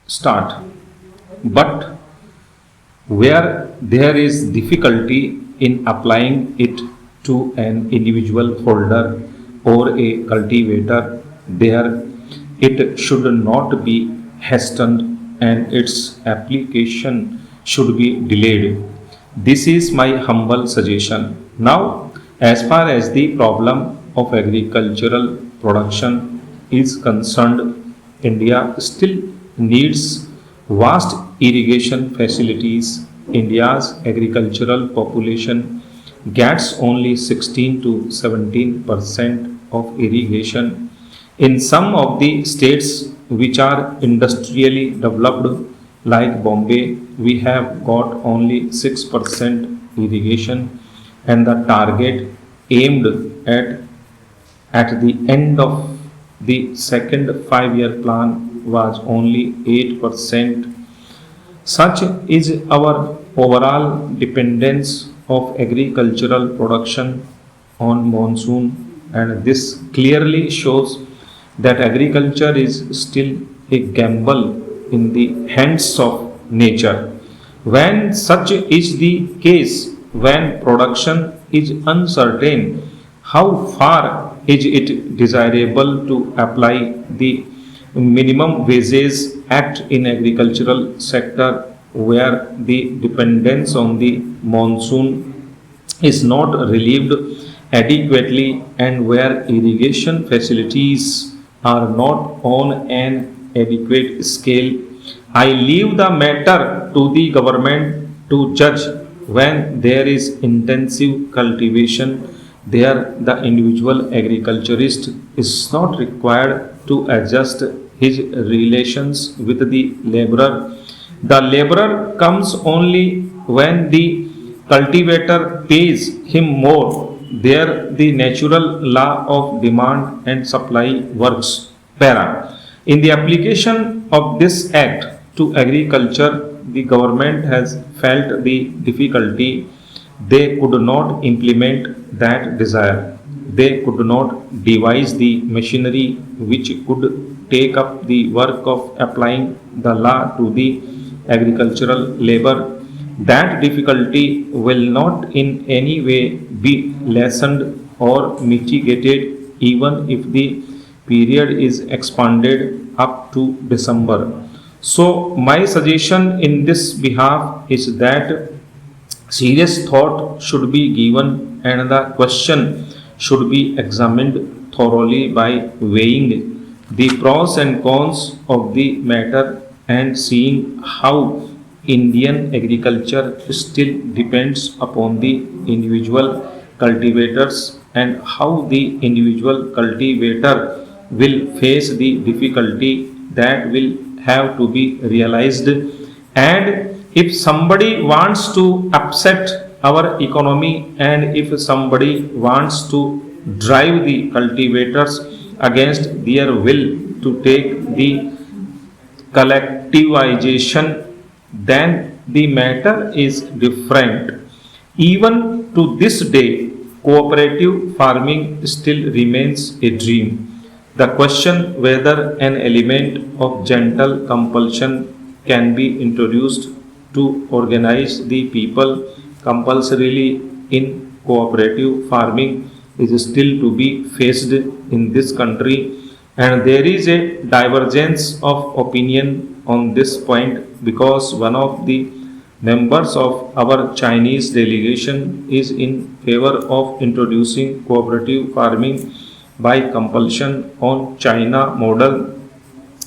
start. But where there is difficulty in applying it to an individual holder or a cultivator, there it should not be hastened and its application should be delayed. This is my humble suggestion. Now, as far as the problem of agricultural production is concerned, India still needs vast irrigation facilities. India's agricultural population gets only 16 to 17% of irrigation. In some of the states which are industrially developed, like Bombay, we have got only 6% irrigation, and the target aimed at at the end of the second 5 year plan was only 8%. Such is our overall dependence of agricultural production on monsoon, and this clearly shows that agriculture is still a gamble in the hands of nature. When such is the case, when production is uncertain, how far is it desirable to apply the minimum wages act in agricultural sector where the dependence on the monsoon is not relieved adequately and where irrigation facilities are not on an adequate scale? I leave the matter to the government to judge. When there is intensive cultivation, there the individual agriculturist is not required to adjust his relations with the laborer. The laborer comes only when the cultivator pays him more. There the natural law of demand and supply works. Para. In the application of this act to agriculture, the government has felt the difficulty. They could not implement that desire. They could not devise the machinery which could take up the work of applying the law to the agricultural labor. That difficulty will not in any way be lessened or mitigated even if the period is expanded up to December. So, my suggestion in this behalf is that serious thought should be given and the question should be examined thoroughly by weighing the pros and cons of the matter and seeing how Indian agriculture still depends upon the individual cultivators and how the individual cultivator will face the difficulty that will have to be realized. And if somebody wants to upset our economy and if somebody wants to drive the cultivators against their will to take the collectivization, then the matter is different. Even to this day, cooperative farming still remains a dream. The question whether an element of gentle compulsion can be introduced to organize the people compulsorily in cooperative farming is still to be faced in this country, and there is a divergence of opinion on this point because one of the members of our Chinese delegation is in favor of introducing cooperative farming by compulsion on China model.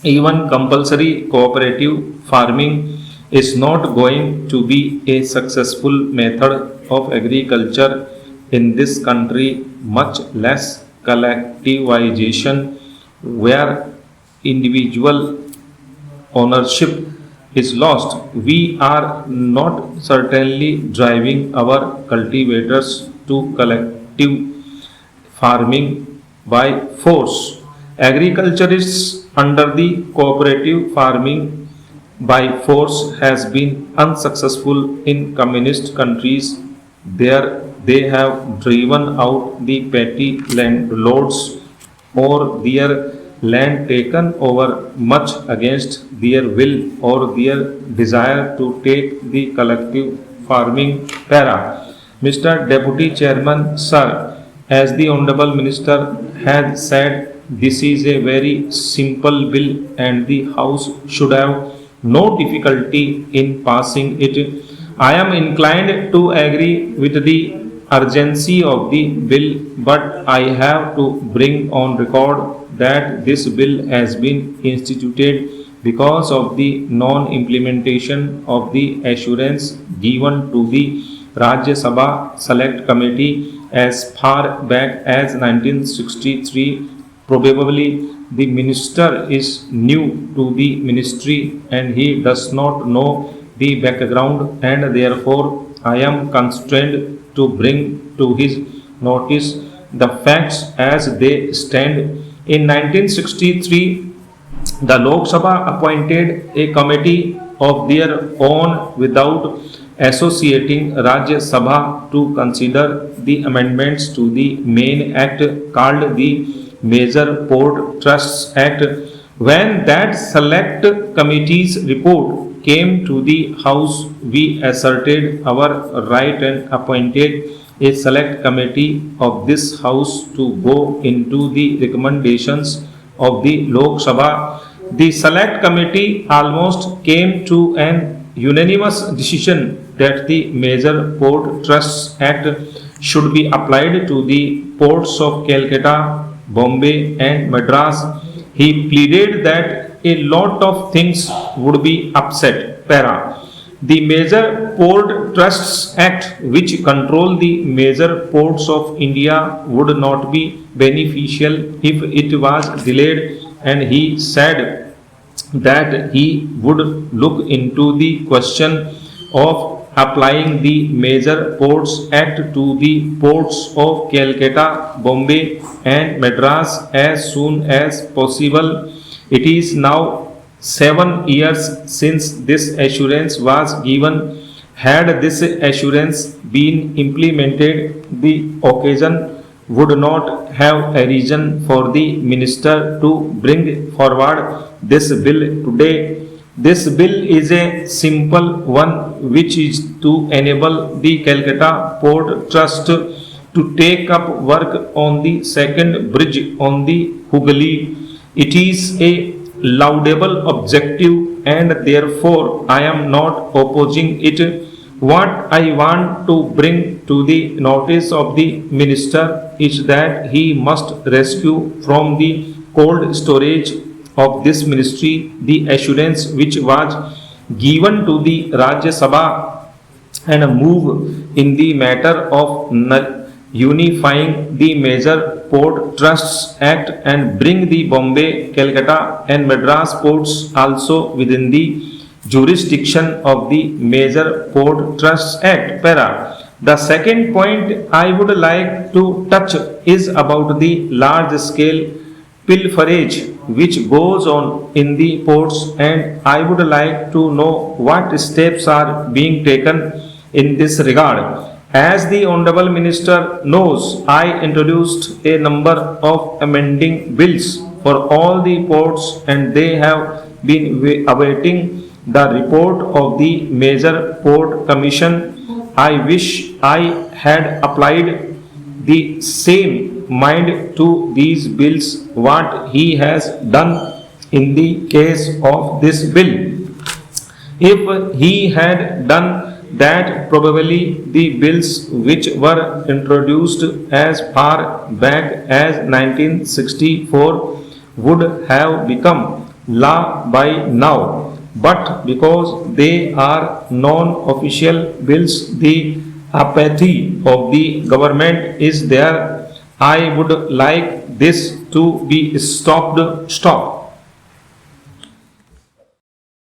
Even compulsory cooperative farming is not going to be a successful method of agriculture in this country, much less collectivization where individual ownership is lost. We are not certainly driving our cultivators to collective farming by force. Agriculturists under the cooperative farming by force has been unsuccessful in communist countries. There they have driven out the petty landlords or their land taken over much against their will or their desire to take the collective farming para. Mr. Deputy Chairman, sir, as the Honorable Minister has said, this is a very simple bill and the House should have no difficulty in passing it. I am inclined to agree with the urgency of the bill, but I have to bring on record that this bill has been instituted because of the non-implementation of the assurance given to the Rajya Sabha Select Committee as far back as 1963. Probably the minister is new to the ministry and he does not know the background, and therefore I am constrained to bring to his notice the facts as they stand. In 1963, the Lok Sabha appointed a committee of their own without associating Rajya Sabha to consider the amendments to the main act called the Major Port Trusts Act. When that select committee's report came to the House, we asserted our right and appointed a select committee of this House to go into the recommendations of the Lok Sabha. The select committee almost came to an unanimous decision that the Major Port Trusts Act should be applied to the ports of Calcutta, Bombay and Madras. He pleaded that a lot of things would be upset. Para. The Major Port Trusts Act, which control the major ports of India, would not be beneficial if it was delayed, and he said that he would look into the question of applying the Major Ports Act to the ports of Calcutta, Bombay and Madras as soon as possible. It is now 7 years since this assurance was given. Had this assurance been implemented, the occasion would not have arisen for the minister to bring forward this bill today. This bill is a simple one which is to enable the Calcutta Port Trust to take up work on the second bridge on the Hooghly. It is a laudable objective and therefore I am not opposing it. What I want to bring to the notice of the minister is that he must rescue from the cold storage of this ministry the assurance which was given to the Rajya Sabha and move in the matter of unifying the Major Port Trusts Act and bring the Bombay, Calcutta and Madras ports also within the jurisdiction of the Major Port Trusts Act. Para. The second point I would like to touch is about the large scale pilferage which goes on in the ports, and I would like to know what steps are being taken in this regard. As the Honorable Minister knows, I introduced a number of amending bills for all the ports and they have been awaiting the report of the Major Port Commission. I wish I had applied the same mind to these bills what he has done in the case of this bill. If he had done that, probably the bills which were introduced as far back as 1964 would have become law by now. But because they are non-official bills, the apathy of the government is there. I would like this to be stopped.